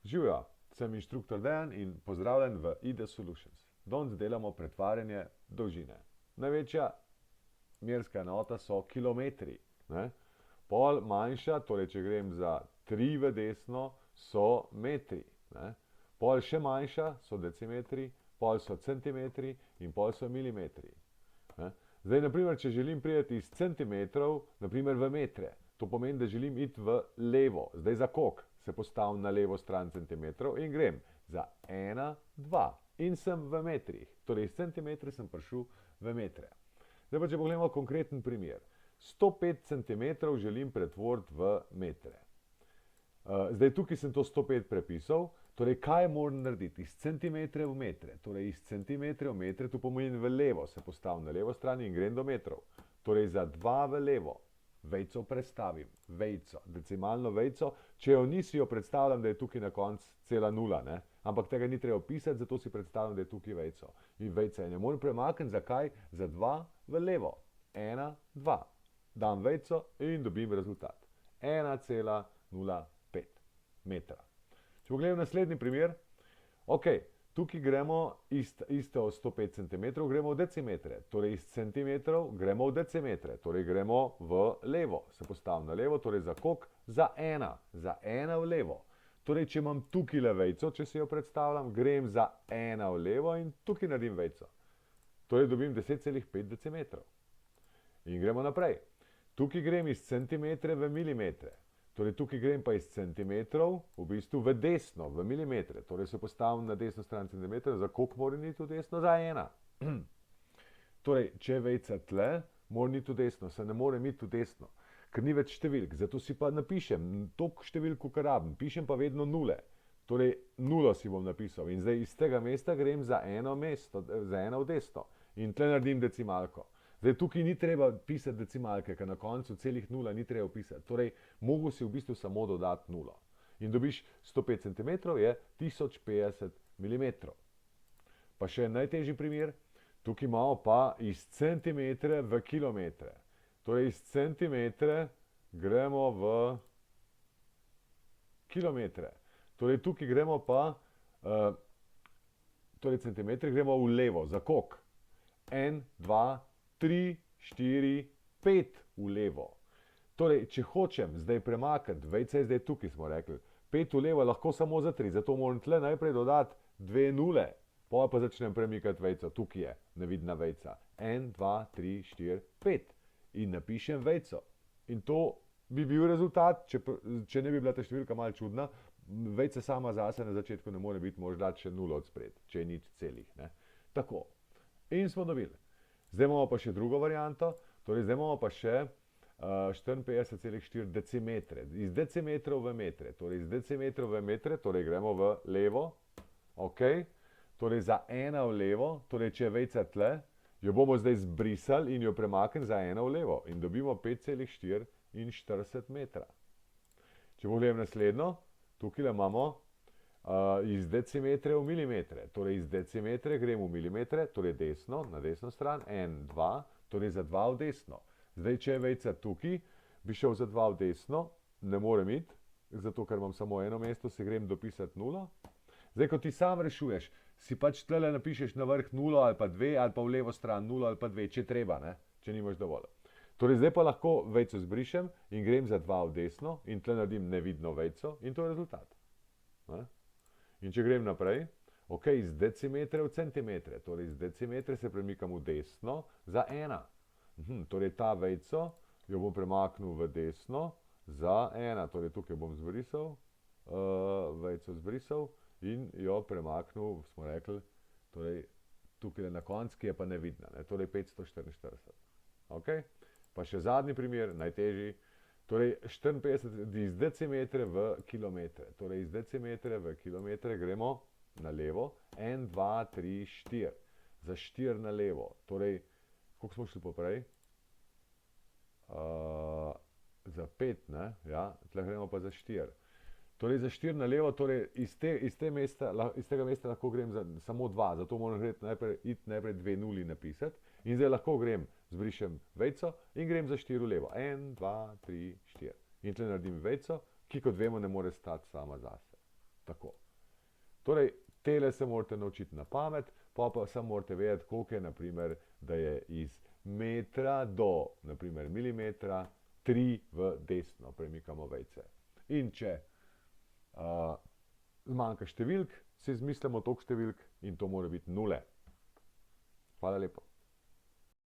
Živijo, sem inštruktor Dejan in pozdravljen v IDA Solutions. Danes delamo pretvarjanje dolžine. Največja merska enota so kilometri. Ne? Pol manjša, torej če grem za 3 v desno, so metri. Ne? Pol še manjša so decimetri, pol so centimetri in pol so milimetri. Ne? Zdaj, naprimer, če želim priti iz centimetrov, naprimer v metre, to pomeni, da želim iti v levo. Zdaj za koliko? Se postavim na levo stran centimetrov in grem za 1, 2 in sem v metrih. Torej, iz centimetra sem prišel v metre. Zdaj pa, če pogledamo konkreten primer. 105 cm želim pretvoriti v metre. Zdaj, tukaj sem to 105 prepisal. Torej, kaj moram narediti? Iz centimetre v metre. Torej, iz centimetre v metre, to pomeni v levo. Se postavim na levo stran in grem do metrov. Torej, za 2 v levo. Vejico prestavim. Vejico. Decimalno vejico. Če jo nisi, jo predstavljam, da je tukaj na koncu cela nula. Ne? Ampak tega ni treba pisati, zato si predstavljam, da je tukaj vejico. In vejca je ne morem premakniti. Zakaj? Za 2 v levo. 1, 2. Dam vejico in dobim rezultat. 1,05 metra. Če pogledam naslednji primer, ok, tukaj gremo isto 105 cm, gremo v decimetre, torej iz centimetrov gremo v decimetre, torej gremo v levo, se postavim na levo, torej za koliko? Za 1 v levo. Torej, če imam tukaj le vejico, če si jo predstavljam, grem za 1 v levo in tukaj naredim vejico. Torej, dobim 10,5 decimetrov. In gremo naprej. Tukaj grem iz centimetre v milimetre. Torej, tukaj grem pa iz centimetrov v bistvu v desno, v milimetre. Torej, se postavim na desno stran centimetra, za koliko moram iti v desno? Za 1. Torej, če je vejica tle, moram iti v desno, se ne morem iti v desno, ker ni več številk. Zato si pa napišem toliko številk, kolikor rabim. Pišem pa vedno nule. Torej, nulo si bom napisal. In zdaj iz tega mesta grem za eno v desno. In tle naredim decimalko. Zdaj, tukaj ni treba pisati decimalke, ker na koncu celih nula ni treba pisati. Torej, mogo si v bistvu samo dodati nulo. In dobiš 105 cm je 1050 mm. Pa še najtežji primer, tukaj imamo pa iz centimetre v kilometre. Torej, iz centimetre gremo v kilometre. Torej, tukaj gremo pa, torej centimetre gremo v levo. Za koliko? 1, 2, 3, 4, 5 v levo. Torej, če hočem zdaj premakniti, vejica je zdaj tukaj, smo rekli, 5 v levo lahko samo za 3, zato moram tle najprej dodati 2 nule, pa začnem premikati vejico, tukaj je nevidna vejica. 1, 2, 3, 4, 5 in napišem vejico. In to bi bil rezultat, če ne bi bila ta številka malo čudna, vejica sama zase na začetku ne more biti, moraš dati še nulo od spred, če je nič celih. Ne? Tako. In smo dobili. Zdaj imamo pa še drugo varianto, torej zdaj imamo pa še 54,4 decimetre. Iz decimetrov v metre, torej iz decimetrov v metre, torej gremo v levo, ok, torej za 1 v levo, torej če je vejica tle, jo bomo zdaj zbrisali in jo premaknili za 1 v levo in dobimo 5,44 metra. Če pogledam naslednjo, tukaj imamo iz decimetre v milimetre, torej iz decimetre grem v milimetre, torej desno, na desno stran, 1, 2, torej za 2 v desno. Zdaj, če je vejica tukaj, bi šel za 2 v desno, ne morem iti, zato ker imam samo eno mesto, se grem dopisati nulo. Zdaj, ko ti sam rešuješ, si pač tlele napišeš na vrh nulo ali pa 2, ali pa v levo stran nulo ali pa 2, če treba, ne? Če nimaš dovolj. Torej, zdaj pa lahko vejico zbrišem in grem za 2 v desno in tle naredim nevidno vejico in to je rezultat. Ne? In če grem naprej, ok, iz decimetre v centimetre, torej iz decimetre se premikam v desno za 1. Torej ta vejico jo bom premaknil v desno za 1, torej tukaj bom zbrisal, vejico zbrisal in jo premaknil, smo rekli, torej tukaj na koncu, ki je pa nevidna, ne? Torej 544. Ok, pa še zadnji primer, najtežji. Torej, 54 iz decimetre v kilometre. Torej, iz decimetre v kilometre gremo na levo. 1, 2, 3, 4. Za 4 na levo. Torej, koliko smo šli poprej? Za 5, ne? Ja, tle gremo pa za 4. Torej, za 4 na levo, torej iz tega mesta lahko grem samo 2. Zato moram iti najprej 2 nuli napisati. In zdaj lahko grem, zbrišem vejico in grem za 4 v levo. 1, 2, 3, 4. In tle naredim vejico, ki kot vemo ne more stati sama zase. Tako. Torej, tele se morate naučiti na pamet, pa samo morate vedeti, koliko je, naprimer, da je iz metra do, naprimer, milimetra 3 v desno premikamo vejce. In če zmanjka številk, si izmislimo toliko številk in to mora biti nule. Hvala lepa.